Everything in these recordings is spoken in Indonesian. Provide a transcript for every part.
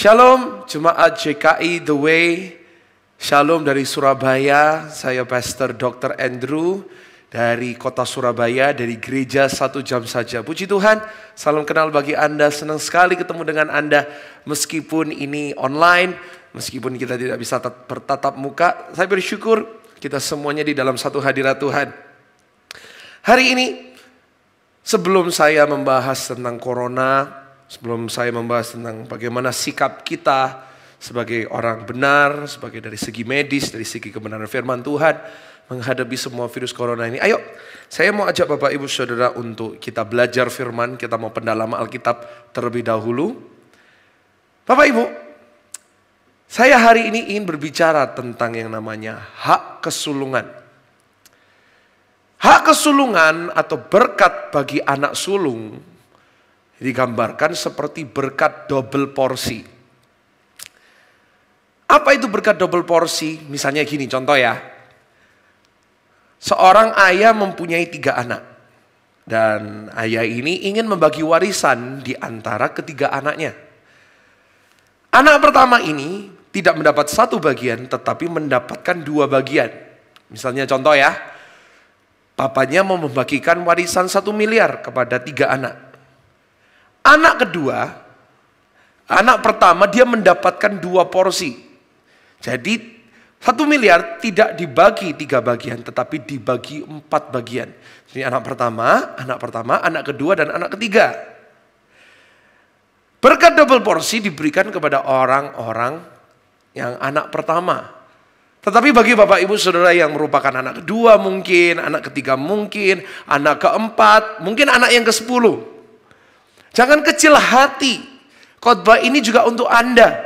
Shalom, Jemaat JKI The Way. Shalom dari Surabaya. Saya Pastor Dr. Andrew dari kota Surabaya, dari gereja 1 jam saja. Puji Tuhan, salam kenal bagi Anda. Senang sekali ketemu dengan Anda. Meskipun ini online, meskipun kita tidak bisa bertatap muka, saya bersyukur kita semuanya di dalam satu hadirat Tuhan. Hari ini, sebelum saya membahas tentang corona, sebelum saya membahas tentang bagaimana sikap kita sebagai orang benar, sebagai dari segi medis, dari segi kebenaran firman Tuhan, menghadapi semua virus corona ini. Ayo, saya mau ajak Bapak Ibu Saudara untuk kita belajar firman, kita mau pendalaman Alkitab terlebih dahulu. Bapak Ibu, saya hari ini ingin berbicara tentang yang namanya hak kesulungan. Hak kesulungan atau berkat bagi anak sulung digambarkan seperti berkat double porsi. Apa itu berkat double porsi? Misalnya gini, contoh ya. Seorang ayah mempunyai 3 anak. Dan ayah ini ingin membagi warisan di antara ketiga anaknya. Anak pertama ini tidak mendapat 1 bagian, tetapi mendapatkan 2 bagian. Misalnya contoh ya. Papanya mau membagikan warisan 1 miliar kepada 3 anak. Anak kedua, anak pertama dia mendapatkan 2 porsi. Jadi 1 miliar tidak dibagi 3 bagian, tetapi dibagi 4 bagian. Jadi anak pertama, anak kedua, dan anak ketiga. Berkat double porsi diberikan kepada orang-orang yang anak pertama. Tetapi bagi Bapak Ibu Saudara yang merupakan anak kedua mungkin, anak ketiga mungkin, anak keempat, mungkin anak yang ke-10. Jangan kecil hati, khotbah ini juga untuk Anda.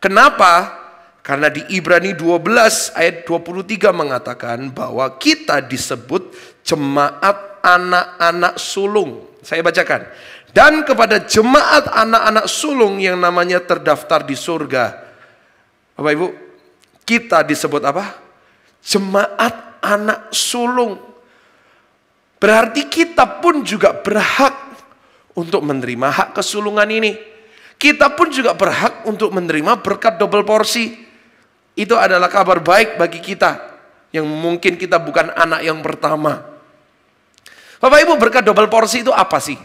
Kenapa? Karena di Ibrani 12 ayat 23 mengatakan bahwa kita disebut jemaat anak-anak sulung. Saya bacakan. Dan kepada jemaat anak-anak sulung yang namanya terdaftar di surga. Bapak Ibu, kita disebut apa? Jemaat anak sulung. Berarti kita pun juga berhak untuk menerima hak kesulungan ini. Kita pun juga berhak untuk menerima berkat double porsi. Itu adalah kabar baik bagi kita yang mungkin kita bukan anak yang pertama. Bapak Ibu, berkat double porsi itu apa sih?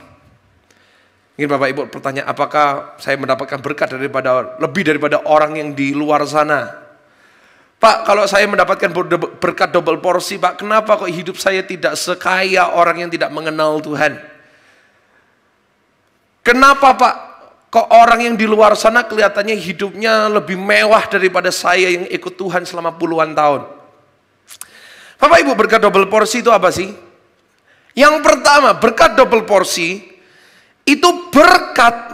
Mungkin Bapak Ibu bertanya, apakah saya mendapatkan berkat lebih daripada orang yang di luar sana? Pak, kalau saya mendapatkan berkat double porsi, Pak, kenapa kok hidup saya tidak sekaya orang yang tidak mengenal Tuhan? Kenapa Pak, kok orang yang di luar sana kelihatannya hidupnya lebih mewah daripada saya yang ikut Tuhan selama puluhan tahun? Bapak Ibu, berkat double porsi itu apa sih? Yang pertama, berkat double porsi itu berkat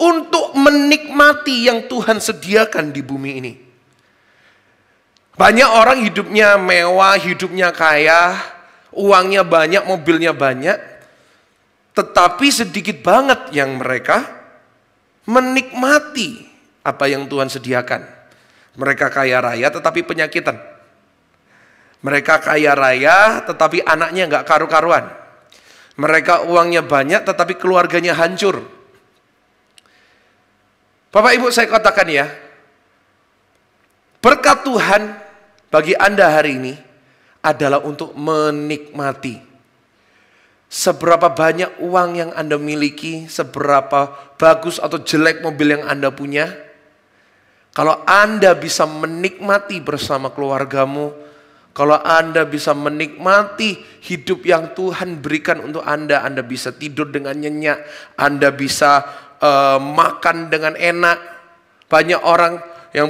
untuk menikmati yang Tuhan sediakan di bumi ini. Banyak orang hidupnya mewah, hidupnya kaya, uangnya banyak, mobilnya banyak. Tetapi sedikit banget yang mereka menikmati apa yang Tuhan sediakan. Mereka kaya raya tetapi penyakitan. Mereka kaya raya tetapi anaknya nggak karu-karuan. Mereka uangnya banyak tetapi keluarganya hancur. Bapak Ibu, saya katakan ya, berkat Tuhan bagi Anda hari ini adalah untuk menikmati. Seberapa banyak uang yang Anda miliki, seberapa bagus atau jelek mobil yang Anda punya, kalau Anda bisa menikmati bersama keluargamu, kalau Anda bisa menikmati hidup yang Tuhan berikan untuk Anda bisa tidur dengan nyenyak, Anda bisa makan dengan enak. Banyak orang yang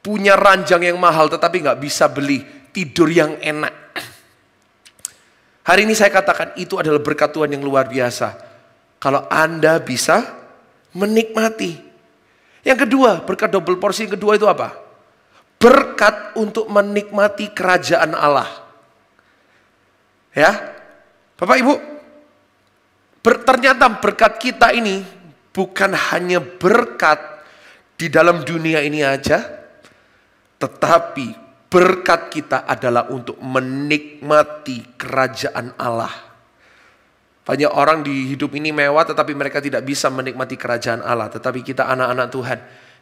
punya ranjang yang mahal tetapi nggak bisa beli tidur yang enak. Hari ini saya katakan itu adalah berkat Tuhan yang luar biasa. Kalau Anda bisa menikmati. Yang kedua, berkat double porsi yang kedua itu apa? Berkat untuk menikmati kerajaan Allah. Ya, Bapak Ibu, ternyata berkat kita ini bukan hanya berkat di dalam dunia ini aja, tetapi berkat kita adalah untuk menikmati kerajaan Allah. Banyak orang di hidup ini mewah tetapi mereka tidak bisa menikmati kerajaan Allah. Tetapi kita anak-anak Tuhan.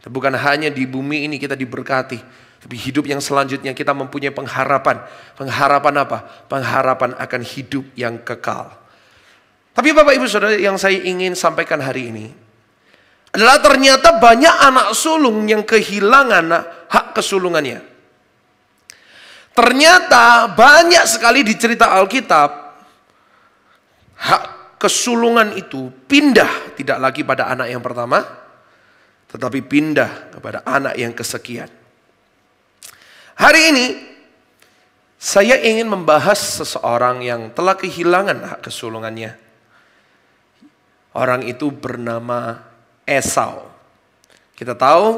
Dan bukan hanya di bumi ini kita diberkati. Tapi hidup yang selanjutnya kita mempunyai pengharapan. Pengharapan apa? Pengharapan akan hidup yang kekal. Tapi Bapak Ibu Saudara, yang saya ingin sampaikan hari ini adalah ternyata banyak anak sulung yang kehilangan hak kesulungannya. Ternyata banyak sekali di cerita Alkitab, hak kesulungan itu pindah tidak lagi pada anak yang pertama, tetapi pindah kepada anak yang kesekian. Hari ini saya ingin membahas seseorang yang telah kehilangan hak kesulungannya. Orang itu bernama Esau. Kita tahu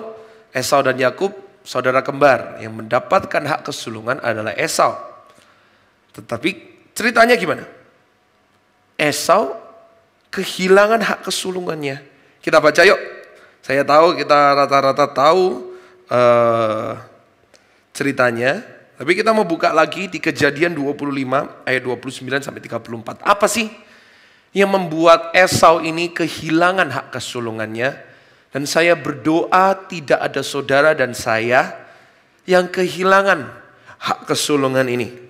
Esau dan Yakub saudara kembar, yang mendapatkan hak kesulungan adalah Esau. Tetapi ceritanya gimana? Esau kehilangan hak kesulungannya. Kita baca yuk. Saya tahu kita rata-rata tahu ceritanya. Tapi kita mau buka lagi di Kejadian 25 ayat 29 sampai 34. Apa sih yang membuat Esau ini kehilangan hak kesulungannya? Dan saya berdoa tidak ada saudara dan saya yang kehilangan hak kesulungan ini.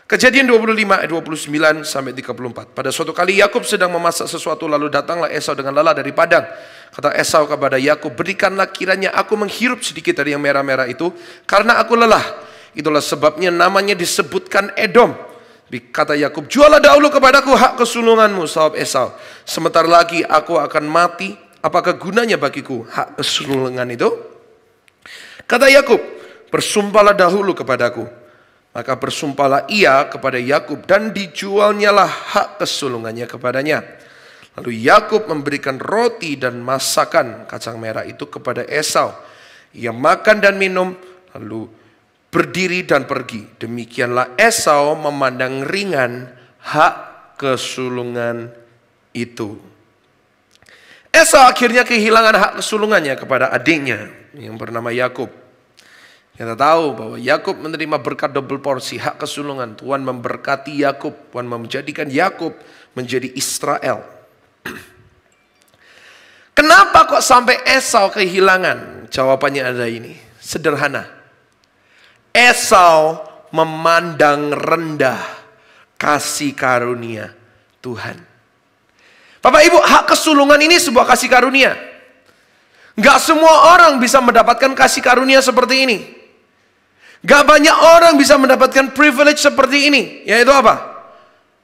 Kejadian 25 ayat 29 sampai 34. Pada suatu kali Yakub sedang memasak sesuatu, lalu datanglah Esau dengan lelah dari padang. Kata Esau kepada Yakub, berikanlah kiranya aku menghirup sedikit dari yang merah-merah itu, karena aku lelah. Itulah sebabnya namanya disebutkan Edom. Kata Yakub, jualah dahulu kepadaku hak kesulunganmu, sahut Esau. Sebentar lagi aku akan mati, apakah gunanya bagiku hak kesulungan itu? Kata Yakub, bersumpahlah dahulu kepadaku. Maka bersumpahlah ia kepada Yakub, dan dijualnyalah hak kesulungannya kepadanya. Lalu Yakub memberikan roti dan masakan kacang merah itu kepada Esau. Ia makan dan minum, lalu berdiri dan pergi. Demikianlah Esau memandang ringan hak kesulungan itu. Esau akhirnya kehilangan hak kesulungannya kepada adiknya yang bernama Yakub. Kita tahu bahwa Yakub menerima berkat double porsi hak kesulungan. Tuhan memberkati Yakub, Tuhan menjadikan Yakub menjadi Israel. Kenapa kok sampai Esau kehilangan? Jawabannya ada ini, sederhana. Esau memandang rendah kasih karunia Tuhan. Bapak Ibu, hak kesulungan ini sebuah kasih karunia. Gak semua orang bisa mendapatkan kasih karunia seperti ini. Gak banyak orang bisa mendapatkan privilege seperti ini. Yaitu apa?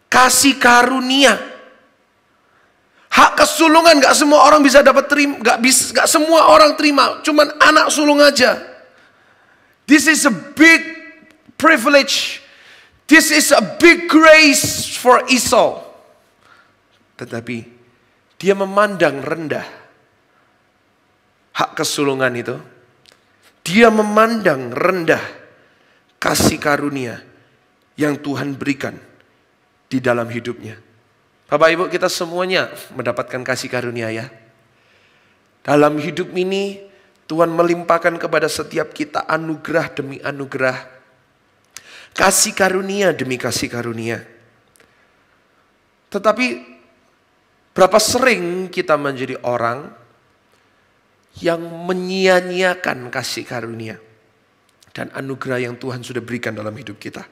Kasih karunia. Hak kesulungan gak semua orang bisa dapat terima. Gak semua orang terima. Cuman anak sulung aja. This is a big privilege. This is a big grace for Esau. Tetapi dia memandang rendah hak kesulungan itu. Dia memandang rendah kasih karunia yang Tuhan berikan di dalam hidupnya. Bapak Ibu, kita semuanya mendapatkan kasih karunia ya. Dalam hidup ini Tuhan melimpahkan kepada setiap kita anugerah demi anugerah. Kasih karunia demi kasih karunia. Tetapi berapa sering kita menjadi orang yang menyia-nyiakan kasih karunia dan anugerah yang Tuhan sudah berikan dalam hidup kita.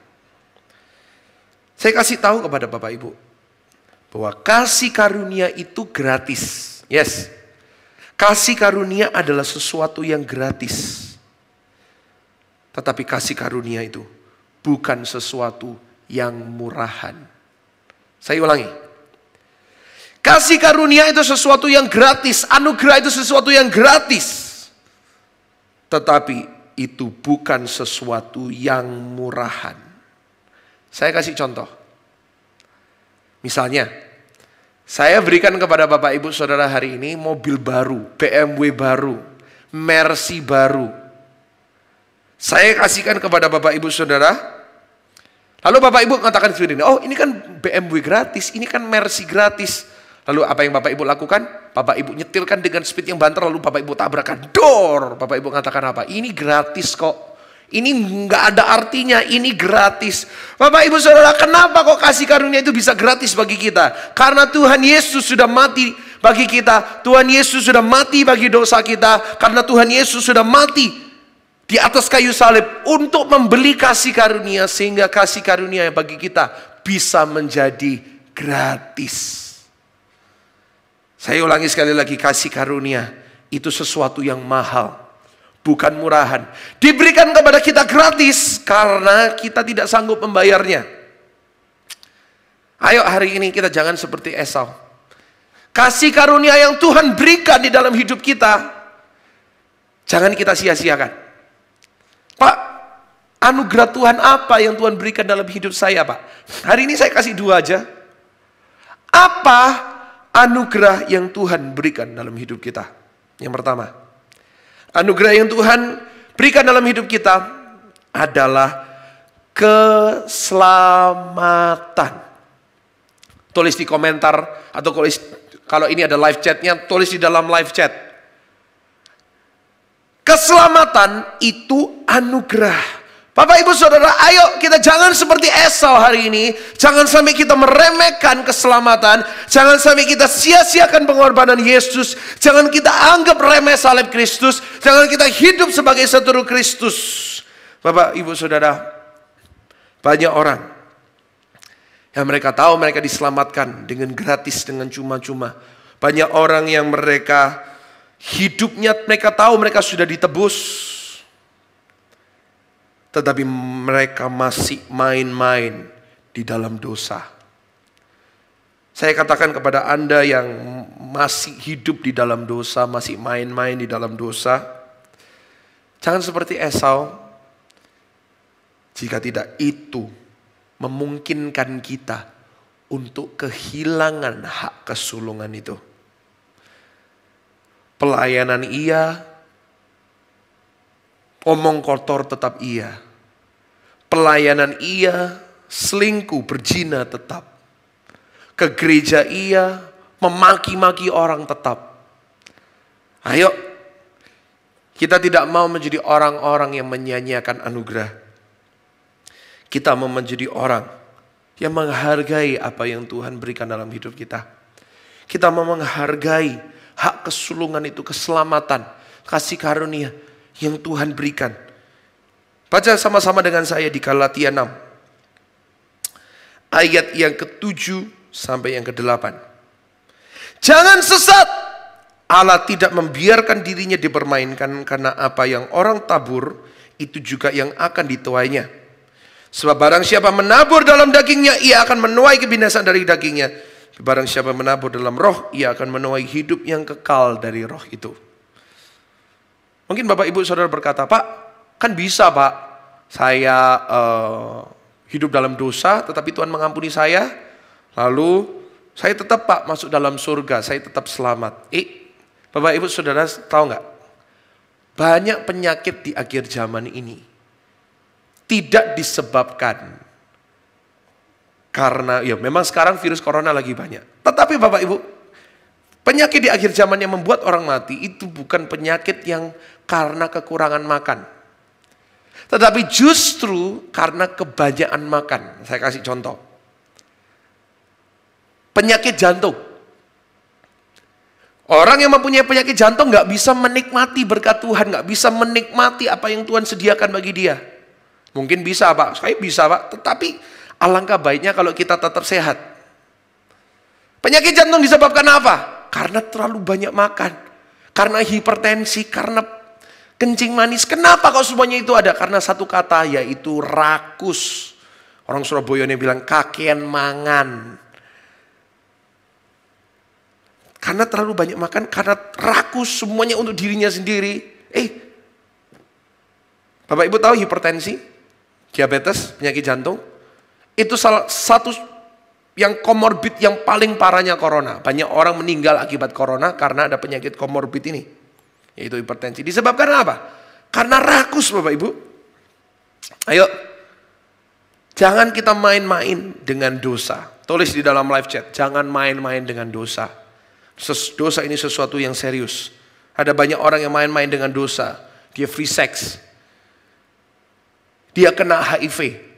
Saya kasih tahu kepada Bapak Ibu bahwa kasih karunia itu gratis. Yes. Kasih karunia adalah sesuatu yang gratis. Tetapi kasih karunia itu bukan sesuatu yang murahan. Saya ulangi. Kasih karunia itu sesuatu yang gratis. Anugerah itu sesuatu yang gratis. Tetapi itu bukan sesuatu yang murahan. Saya kasih contoh. Misalnya, saya berikan kepada Bapak Ibu Saudara hari ini mobil baru, BMW baru, Mercy baru. Saya kasihkan kepada Bapak Ibu Saudara. Lalu Bapak Ibu mengatakan seperti ini, oh ini kan BMW gratis, ini kan Mercy gratis. Lalu apa yang Bapak Ibu lakukan? Bapak Ibu nyetirkan dengan speed yang banter, lalu Bapak Ibu tabrakan. Dor! Bapak Ibu mengatakan apa? Ini gratis kok. Ini nggak ada artinya, ini gratis. Bapak Ibu Saudara, kenapa kok kasih karunia itu bisa gratis bagi kita? Karena Tuhan Yesus sudah mati bagi kita. Tuhan Yesus sudah mati bagi dosa kita. Karena Tuhan Yesus sudah mati di atas kayu salib untuk membeli kasih karunia, sehingga kasih karunia bagi kita bisa menjadi gratis. Saya ulangi sekali lagi, kasih karunia itu sesuatu yang mahal, bukan murahan. Diberikan kepada kita gratis karena kita tidak sanggup membayarnya. Ayo hari ini kita jangan seperti Esau. Kasih karunia yang Tuhan berikan di dalam hidup kita, jangan kita sia-siakan. Pak, anugerah Tuhan apa yang Tuhan berikan dalam hidup saya, Pak? Hari ini saya kasih 2 aja. Apa anugerah yang Tuhan berikan dalam hidup kita? Yang pertama, anugerah yang Tuhan berikan dalam hidup kita adalah keselamatan. Tulis di komentar atau kalau ini ada live chatnya, tulis di dalam live chat. Keselamatan itu anugerah. Bapak Ibu Saudara, ayo kita jangan seperti Esau hari ini. Jangan sampai kita meremehkan keselamatan. Jangan sampai kita sia-siakan pengorbanan Yesus. Jangan kita anggap remeh salib Kristus. Jangan kita hidup sebagai seteru Kristus. Bapak Ibu Saudara, banyak orang yang mereka tahu mereka diselamatkan dengan gratis, dengan cuma-cuma. Banyak orang yang mereka hidupnya mereka tahu mereka sudah ditebus, tetapi mereka masih main-main di dalam dosa. Saya katakan kepada Anda yang masih hidup di dalam dosa, masih main-main di dalam dosa, jangan seperti Esau. Jika tidak, itu memungkinkan kita untuk kehilangan hak kesulungan itu. Pelayanan iya, omong kotor tetap iya. Pelayanan iya, selingkuh, berzina tetap. Ke gereja iya, memaki-maki orang tetap. Ayo, kita tidak mau menjadi orang-orang yang menyanyiakan anugerah. Kita mau menjadi orang yang menghargai apa yang Tuhan berikan dalam hidup kita. Kita mau menghargai hak kesulungan itu, keselamatan, kasih karunia yang Tuhan berikan. Baca sama-sama dengan saya di Galatia 6. Ayat yang ke-7 sampai yang ke-8. Jangan sesat. Allah tidak membiarkan dirinya dipermainkan, karena apa yang orang tabur, itu juga yang akan dituainya. Sebab barang siapa menabur dalam dagingnya, ia akan menuai kebinasaan dari dagingnya. Barang siapa menabur dalam roh, ia akan menuai hidup yang kekal dari roh itu. Mungkin Bapak Ibu Saudara berkata, Pak, kan bisa Pak, saya hidup dalam dosa, tetapi Tuhan mengampuni saya, lalu saya tetap Pak masuk dalam surga, saya tetap selamat. Bapak Ibu Saudara tahu nggak? Banyak penyakit di akhir zaman ini tidak disebabkan karena, ya memang sekarang virus corona lagi banyak. Tetapi Bapak Ibu, penyakit di akhir zaman yang membuat orang mati itu bukan penyakit yang karena kekurangan makan. Tetapi justru karena kebanyakan makan. Saya kasih contoh. Penyakit jantung. Orang yang mempunyai penyakit jantung gak bisa menikmati berkat Tuhan. Gak bisa menikmati apa yang Tuhan sediakan bagi dia. Mungkin bisa Pak, saya bisa Pak. Tetapi alangkah baiknya kalau kita tetap sehat. Penyakit jantung disebabkan apa? Karena terlalu banyak makan. Karena hipertensi, karena kencing manis. Kenapa kok semuanya itu ada? Karena satu kata, yaitu rakus. Orang Surabaya ini bilang kakean mangan. Karena terlalu banyak makan, karena rakus semuanya untuk dirinya sendiri. Bapak Ibu tahu hipertensi, diabetes, penyakit jantung, itu salah satu yang komorbid yang paling parahnya corona. Banyak orang meninggal akibat corona karena ada penyakit komorbid ini, yaitu hipertensi. Disebabkan apa? Karena rakus Bapak Ibu. Ayo, jangan kita main-main dengan dosa. Tulis di dalam live chat, jangan main-main dengan dosa. Dosa ini sesuatu yang serius. Ada banyak orang yang main-main dengan dosa. Dia free sex. dia kena HIV.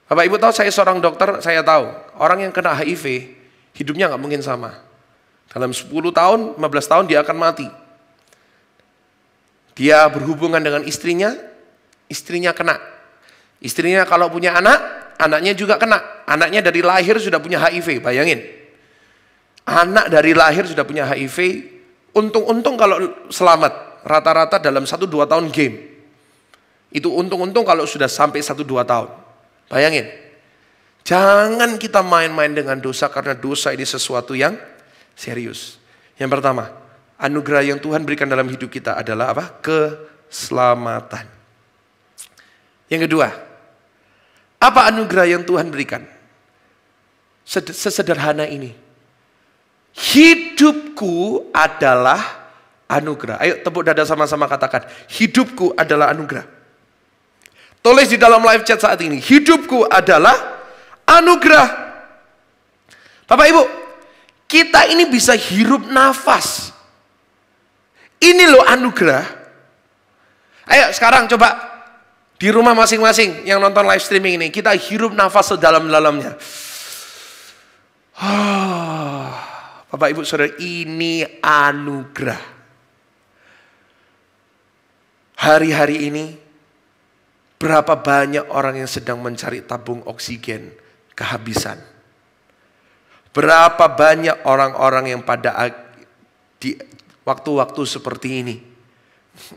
Bapak Ibu tahu, saya seorang dokter, saya tahu orang yang kena HIV hidupnya nggak mungkin sama. Dalam 10 tahun, 15 tahun dia akan mati. Dia berhubungan dengan istrinya kena. Istrinya kalau punya anak, anaknya juga kena. Anaknya dari lahir sudah punya HIV, bayangin. Anak dari lahir sudah punya HIV, untung-untung kalau selamat. Rata-rata dalam 1-2 tahun game. Itu untung-untung kalau sudah sampai 1-2 tahun. Bayangin. Jangan kita main-main dengan dosa, karena dosa ini sesuatu yang serius. Yang pertama, anugerah yang Tuhan berikan dalam hidup kita adalah apa? Keselamatan. Yang kedua, apa anugerah yang Tuhan berikan? Sesederhana ini. Hidupku adalah anugerah. Ayo tepuk dada sama-sama katakan, hidupku adalah anugerah. Tulis di dalam live chat saat ini, hidupku adalah anugerah. Bapak Ibu, kita ini bisa hirup nafas. Ini loh anugerah. Ayo sekarang coba di rumah masing-masing yang nonton live streaming ini, kita hirup nafas sedalam-dalamnya. Bapak Ibu Saudara, ini anugerah. Hari-hari ini berapa banyak orang yang sedang mencari tabung oksigen kehabisan. Berapa banyak orang-orang yang pada di waktu-waktu seperti ini,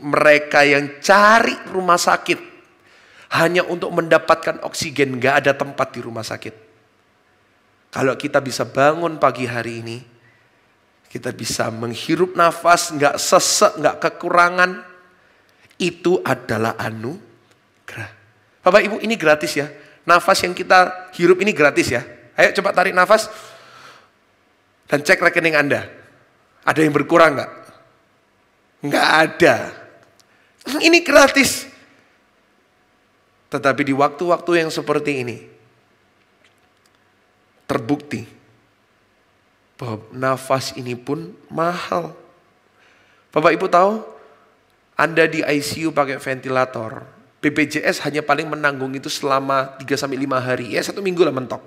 mereka yang cari rumah sakit hanya untuk mendapatkan oksigen, gak ada tempat di rumah sakit. Kalau kita bisa bangun pagi hari ini, kita bisa menghirup nafas, gak sesek, gak kekurangan, itu adalah anugerah. Bapak Ibu, ini gratis ya. Nafas yang kita hirup ini gratis ya. Ayo coba tarik nafas dan cek rekening Anda. Ada yang berkurang gak? Nggak ada. Ini gratis. Tetapi di waktu-waktu yang seperti ini, terbukti bahwa nafas ini pun mahal. Bapak Ibu tahu, Anda di ICU pakai ventilator, BPJS hanya paling menanggung itu selama 3-5 hari. Ya 1 minggu lah mentok.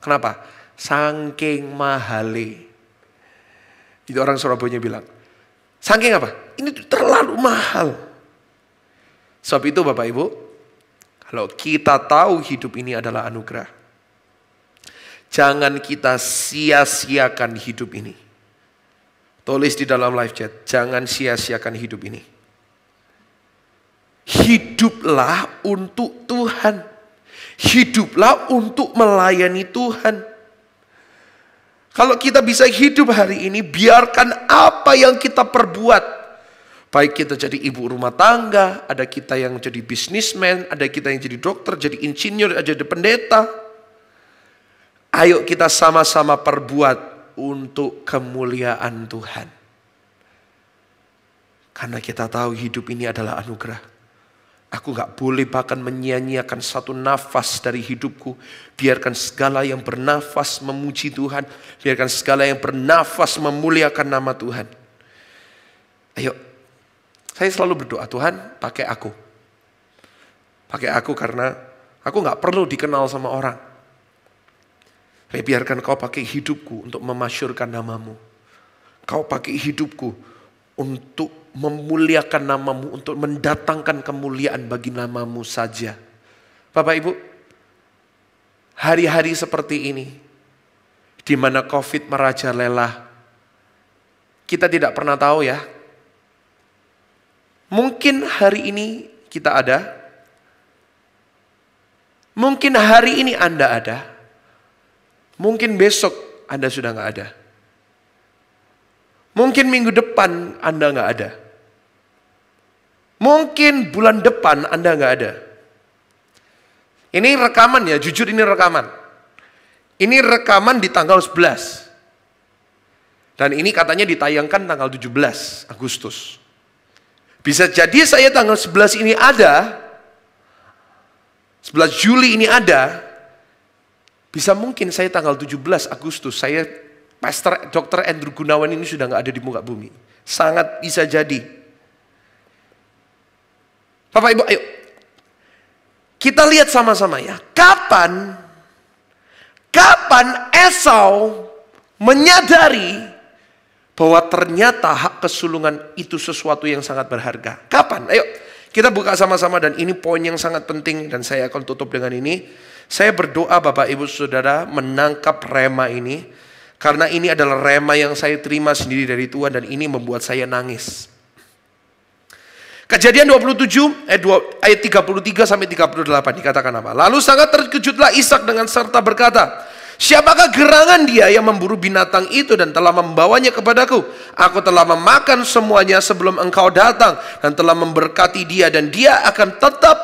Kenapa? Saking mahale. Itu orang Surabaya bilang. Saking apa? Ini terlalu mahal. Sebab itu Bapak Ibu, kalau kita tahu hidup ini adalah anugerah, jangan kita sia-siakan hidup ini. Tulis di dalam live chat, jangan sia-siakan hidup ini. Hiduplah untuk Tuhan. Hiduplah untuk melayani Tuhan. Kalau kita bisa hidup hari ini, biarkan apa yang kita perbuat. Baik kita jadi ibu rumah tangga, ada kita yang jadi bisnismen, ada kita yang jadi dokter, jadi insinyur, jadi pendeta. Ayo kita sama-sama perbuat untuk kemuliaan Tuhan. Karena kita tahu hidup ini adalah anugerah. Aku gak boleh bahkan menyia-nyiakan satu nafas dari hidupku. Biarkan segala yang bernafas memuji Tuhan. Biarkan segala yang bernafas memuliakan nama Tuhan. Ayo, saya selalu berdoa, Tuhan pakai aku. Pakai aku karena aku gak perlu dikenal sama orang. Biarkan kau pakai hidupku untuk memasyurkan namamu. Kau pakai hidupku untuk memuliakan namamu, untuk mendatangkan kemuliaan bagi namamu saja. Bapak Ibu, hari-hari seperti ini, di mana COVID merajalela, kita tidak pernah tahu ya. Mungkin hari ini kita ada, mungkin hari ini Anda ada, mungkin besok Anda sudah nggak ada. Mungkin minggu depan Anda nggak ada. Mungkin bulan depan Anda nggak ada. Ini rekaman ya, jujur ini rekaman. Ini rekaman di tanggal 11. Dan ini katanya ditayangkan tanggal 17 Agustus. Bisa jadi saya tanggal 11 ini ada, 11 Juli ini ada, bisa mungkin saya tanggal 17 Agustus, saya Pastor Dr. Andrew Gunawan ini sudah nggak ada di muka bumi. Sangat bisa jadi. Bapak Ibu, ayo. Kita lihat sama-sama ya. Kapan Esau menyadari bahwa ternyata hak kesulungan itu sesuatu yang sangat berharga? Kapan? Ayo kita buka sama-sama, dan ini poin yang sangat penting dan saya akan tutup dengan ini. Saya berdoa Bapak Ibu Saudara menangkap rema ini, karena ini adalah rema yang saya terima sendiri dari Tuhan dan ini membuat saya nangis. Kejadian 27 ayat 33 sampai 38 dikatakan apa? Lalu sangat terkejutlah Ishak dengan serta berkata, siapakah gerangan dia yang memburu binatang itu dan telah membawanya kepadaku? Aku telah memakan semuanya sebelum engkau datang dan telah memberkati dia, dan dia akan tetap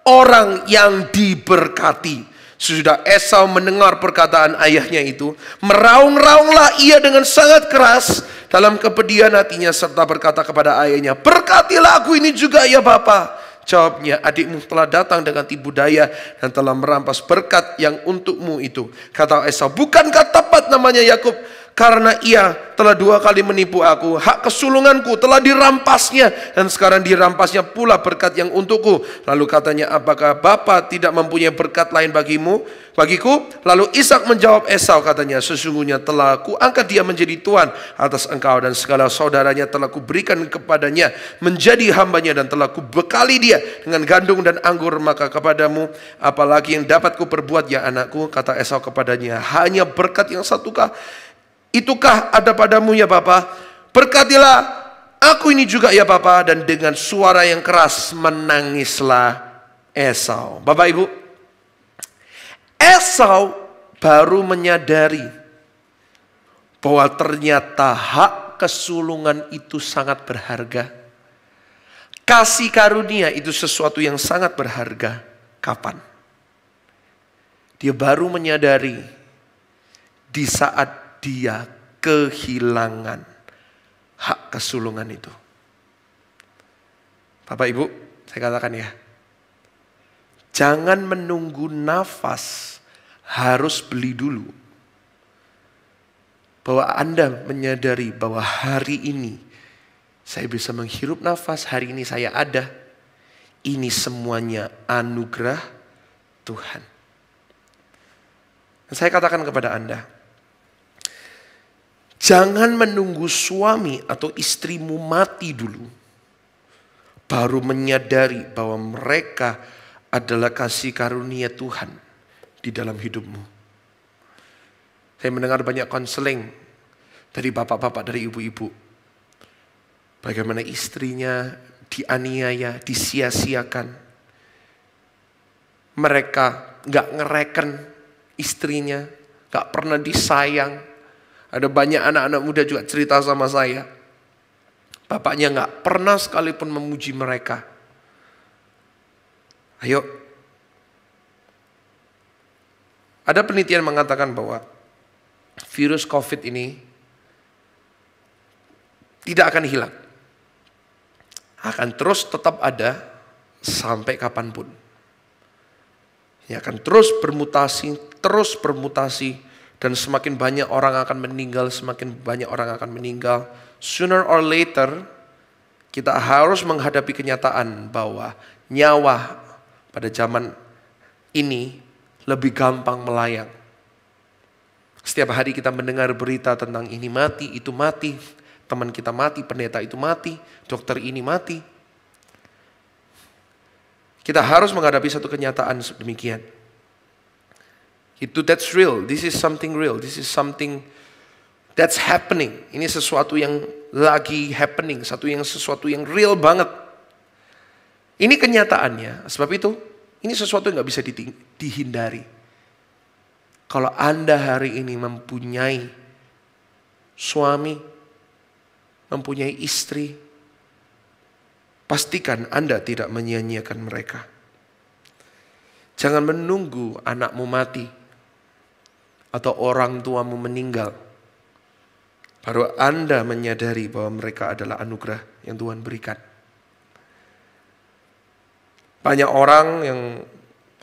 orang yang diberkati. Sesudah Esau mendengar perkataan ayahnya itu, meraung-raunglah ia dengan sangat keras dalam kepedihan hatinya serta berkata kepada ayahnya, berkatilah aku ini juga ya Bapa. Jawabnya, adikmu telah datang dengan tipu daya dan telah merampas berkat yang untukmu itu. Kata Esau, bukankah tepat namanya Yakub? Karena ia telah 2 kali menipu aku. Hak kesulunganku telah dirampasnya, dan sekarang dirampasnya pula berkat yang untukku. Lalu katanya, apakah Bapa tidak mempunyai berkat lain bagiku? Lalu Ishak menjawab Esau, katanya, sesungguhnya telah kuangkat dia menjadi tuan atas engkau, dan segala saudaranya telah kuberikan kepadanya menjadi hambanya, dan telah kubekali dia dengan gandum dan anggur. Maka kepadamu apalagi yang dapat kuperbuat ya anakku? Kata Esau kepadanya, hanya berkat yang satukah? Itukah ada padamu ya Bapa? Berkatilah aku ini juga ya Bapa. Dan dengan suara yang keras menangislah Esau. Bapak Ibu, Esau baru menyadari bahwa ternyata hak kesulungan itu sangat berharga. Kasih karunia itu sesuatu yang sangat berharga. Kapan? Dia baru menyadari di saat dia kehilangan hak kesulungan itu. Bapak Ibu, saya katakan ya, jangan menunggu nafas harus beli dulu. Bahwa Anda menyadari bahwa hari ini saya bisa menghirup nafas, hari ini saya ada. Ini semuanya anugerah Tuhan. Dan saya katakan kepada Anda, jangan menunggu suami atau istrimu mati dulu, baru menyadari bahwa mereka adalah kasih karunia Tuhan di dalam hidupmu. Saya mendengar banyak konseling dari bapak-bapak, dari ibu-ibu. Bagaimana istrinya dianiaya, disia-siakan. Mereka gak ngereken istrinya, gak pernah disayang. Ada banyak anak-anak muda juga cerita sama saya. Bapaknya gak pernah sekalipun memuji mereka. Ayo. Ada penelitian mengatakan bahwa virus COVID ini tidak akan hilang. Akan terus tetap ada sampai kapanpun. Ini akan terus bermutasi. Dan semakin banyak orang akan meninggal, semakin banyak orang akan meninggal. Sooner or later, kita harus menghadapi kenyataan bahwa nyawa pada zaman ini lebih gampang melayang. Setiap hari kita mendengar berita tentang ini mati, itu mati. Teman kita mati, pendeta itu mati, dokter ini mati. Kita harus menghadapi satu kenyataan demikian. That's real. This is something real. This is something that's happening. Ini sesuatu yang lagi happening. Sesuatu yang real banget. Ini kenyataannya. Sebab itu, ini sesuatu yang gak bisa dihindari. Kalau Anda hari ini mempunyai suami, mempunyai istri, pastikan Anda tidak menyia-nyiakan mereka. Jangan menunggu anakmu mati atau orang tuamu meninggal, baru Anda menyadari bahwa mereka adalah anugerah yang Tuhan berikan. Banyak orang yang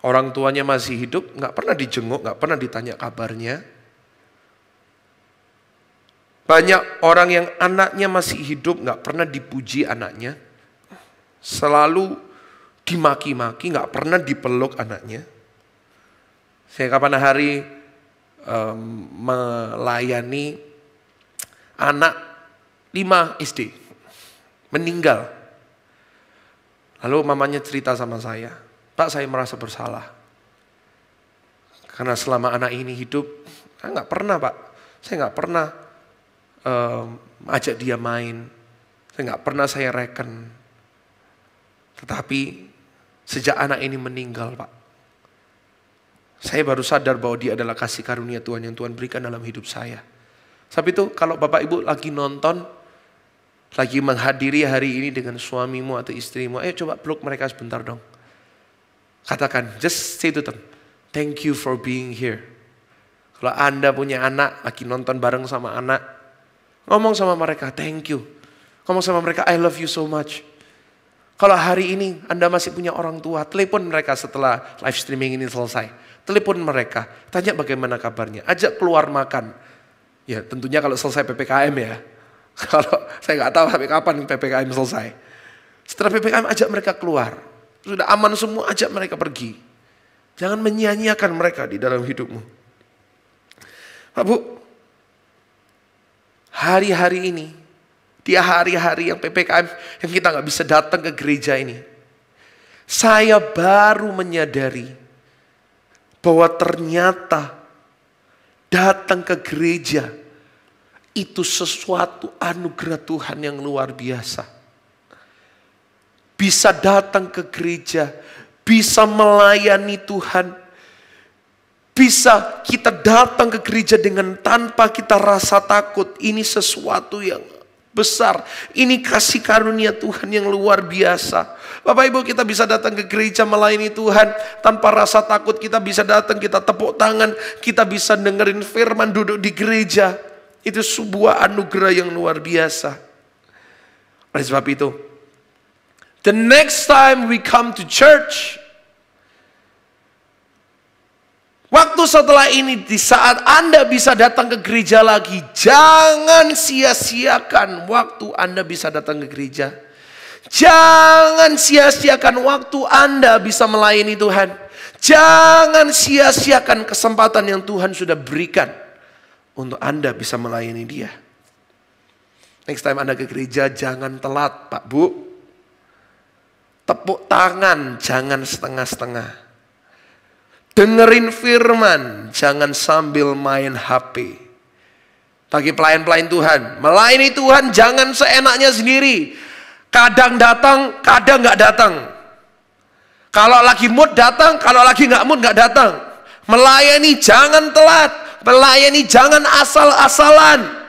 orang tuanya masih hidup, gak pernah dijenguk, gak pernah ditanya kabarnya. Banyak orang yang anaknya masih hidup, gak pernah dipuji anaknya. Selalu dimaki-maki, nggak pernah dipeluk anaknya. Saya kapan hari melayani anak 5 SD, meninggal. Lalu mamanya cerita sama saya, Pak, saya merasa bersalah. Karena selama anak ini hidup, saya nggak pernah, Pak. Saya nggak pernah ajak dia main. Saya nggak pernah saya reken. Tetapi sejak anak ini meninggal, Pak, saya baru sadar bahwa dia adalah kasih karunia Tuhan yang Tuhan berikan dalam hidup saya. Sebab itu kalau Bapak Ibu lagi nonton, lagi menghadiri hari ini dengan suamimu atau istrimu, ayo coba peluk mereka sebentar dong. Katakan, just say to them, thank you for being here. Kalau Anda punya anak, lagi nonton bareng sama anak, ngomong sama mereka, thank you. Ngomong sama mereka, I love you so much. Kalau hari ini Anda masih punya orang tua, telepon mereka setelah live streaming ini selesai. Telepon mereka, tanya bagaimana kabarnya, ajak keluar makan. Ya tentunya kalau selesai PPKM ya. Kalau saya nggak tahu sampai kapan PPKM selesai. Setelah PPKM ajak mereka keluar. Sudah aman semua, ajak mereka pergi. Jangan menyia-nyiakan mereka di dalam hidupmu. Pak Bu, hari-hari ini, di hari-hari yang PPKM yang kita nggak bisa datang ke gereja ini, saya baru menyadari bahwa ternyata datang ke gereja itu sesuatu anugerah Tuhan yang luar biasa. Bisa datang ke gereja, bisa melayani Tuhan, bisa kita datang ke gereja dengan tanpa kita rasa takut. Ini sesuatu yang besar. Ini kasih karunia Tuhan yang luar biasa. Bapak Ibu, kita bisa datang ke gereja melayani Tuhan tanpa rasa takut. Kita bisa datang, kita tepuk tangan, kita bisa dengerin firman duduk di gereja. Itu sebuah anugerah yang luar biasa. Oleh sebab itu, the next time we come to church, waktu setelah ini, di saat Anda bisa datang ke gereja lagi, jangan sia-siakan waktu Anda bisa datang ke gereja. Jangan sia-siakan waktu Anda bisa melayani Tuhan. Jangan sia-siakan kesempatan yang Tuhan sudah berikan untuk Anda bisa melayani Dia. Next time Anda ke gereja, jangan telat, Pak Bu. Tepuk tangan, jangan setengah-setengah. Dengerin firman, jangan sambil main HP. Bagi pelayan-pelayan Tuhan, melayani Tuhan jangan seenaknya sendiri. Kadang datang, kadang nggak datang. Kalau lagi mood datang, kalau lagi nggak mood nggak datang. Melayani jangan telat, melayani jangan asal-asalan.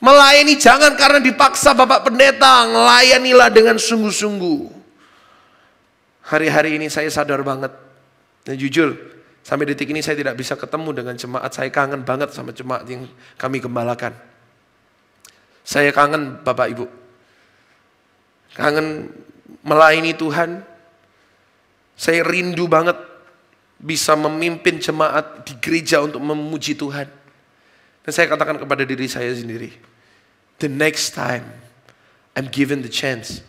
Melayani jangan karena dipaksa Bapak Pendeta, melayanilah dengan sungguh-sungguh. Hari-hari ini saya sadar banget, dan jujur, sampai detik ini saya tidak bisa ketemu dengan jemaat. Saya kangen banget sama jemaat yang kami gembalakan. Saya kangen Bapak Ibu. Kangen melayani Tuhan. Saya rindu banget bisa memimpin jemaat di gereja untuk memuji Tuhan. Dan saya katakan kepada diri saya sendiri, the next time I'm given the chance,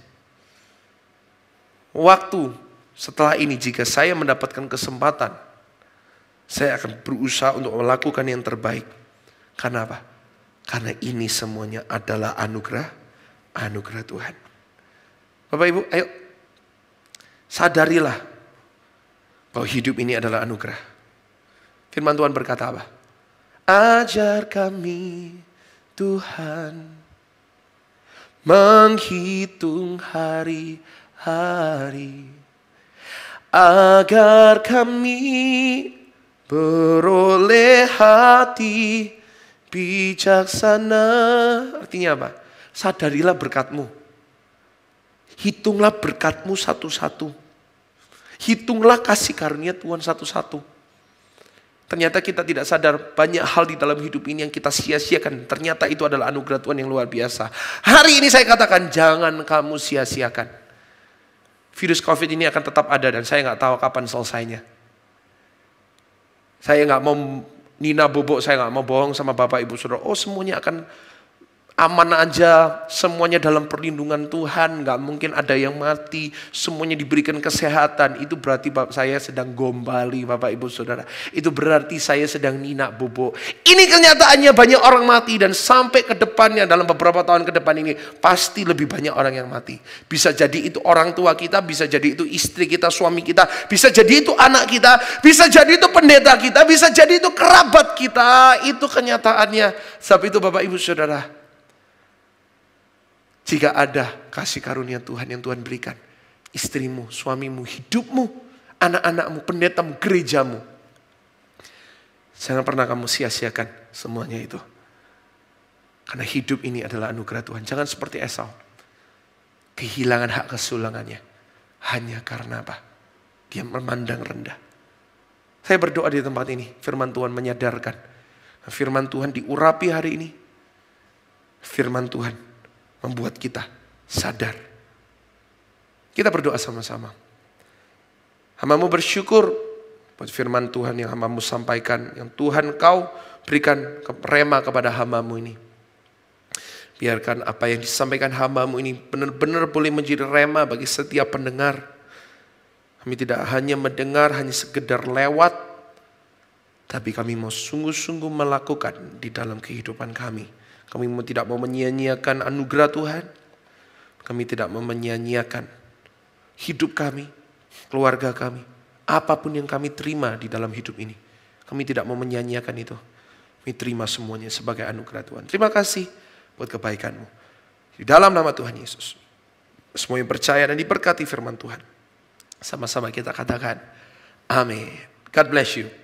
waktu setelah ini jika saya mendapatkan kesempatan, saya akan berusaha untuk melakukan yang terbaik. Karena apa? Karena ini semuanya adalah anugerah Tuhan. Bapak Ibu, ayo sadarilah bahwa hidup ini adalah anugerah. Firman Tuhan berkata apa? Ajar kami Tuhan menghitung hari-hari, agar kami beroleh hati bijaksana. Artinya apa? Sadarilah berkat-Mu. Hitunglah berkat-Mu satu-satu. Hitunglah kasih karunia Tuhan satu-satu. Ternyata kita tidak sadar banyak hal di dalam hidup ini yang kita sia-siakan. Ternyata itu adalah anugerah Tuhan yang luar biasa. Hari ini saya katakan jangan kamu sia-siakan. Virus COVID ini akan tetap ada dan saya nggak tahu kapan selesainya. Saya nggak mau nina bobok, saya nggak mau bohong sama Bapak Ibu Saudara. Oh semuanya akan aman aja, semuanya dalam perlindungan Tuhan, nggak mungkin ada yang mati, semuanya diberikan kesehatan. Itu berarti saya sedang gombali, Bapak Ibu Saudara. Itu berarti saya sedang ninak bobo. Ini kenyataannya banyak orang mati, dan sampai ke depannya dalam beberapa tahun ke depan ini pasti lebih banyak orang yang mati. Bisa jadi itu orang tua kita, bisa jadi itu istri kita, suami kita, bisa jadi itu anak kita, bisa jadi itu pendeta kita, bisa jadi itu kerabat kita. Itu kenyataannya. Sebab itu Bapak Ibu Saudara, jika ada kasih karunia Tuhan yang Tuhan berikan, istrimu, suamimu, hidupmu, anak-anakmu, pendetamu, gerejamu, jangan pernah kamu sia-siakan semuanya itu. Karena hidup ini adalah anugerah Tuhan. Jangan seperti Esau, kehilangan hak kesulangannya hanya karena apa? Dia memandang rendah. Saya berdoa di tempat ini, firman Tuhan menyadarkan. Firman Tuhan diurapi hari ini. Firman Tuhan membuat kita sadar. Kita berdoa sama-sama. Hamba-Mu bersyukur buat firman Tuhan yang hamba-Mu sampaikan, yang Tuhan Kau berikan rema kepada hamba-Mu ini. Biarkan apa yang disampaikan hamba-Mu ini benar-benar boleh menjadi rema bagi setiap pendengar. Kami tidak hanya mendengar, hanya sekedar lewat, tapi kami mau sungguh-sungguh melakukan di dalam kehidupan kami. Kami tidak mau menyia-nyiakan anugerah Tuhan. Kami tidak mau menyia-nyiakan hidup kami, keluarga kami. Apapun yang kami terima di dalam hidup ini, kami tidak mau menyia-nyiakan itu. Kami terima semuanya sebagai anugerah Tuhan. Terima kasih buat kebaikan-Mu. Di dalam nama Tuhan Yesus, semua yang percaya dan diberkati firman Tuhan, sama-sama kita katakan, amin. God bless you.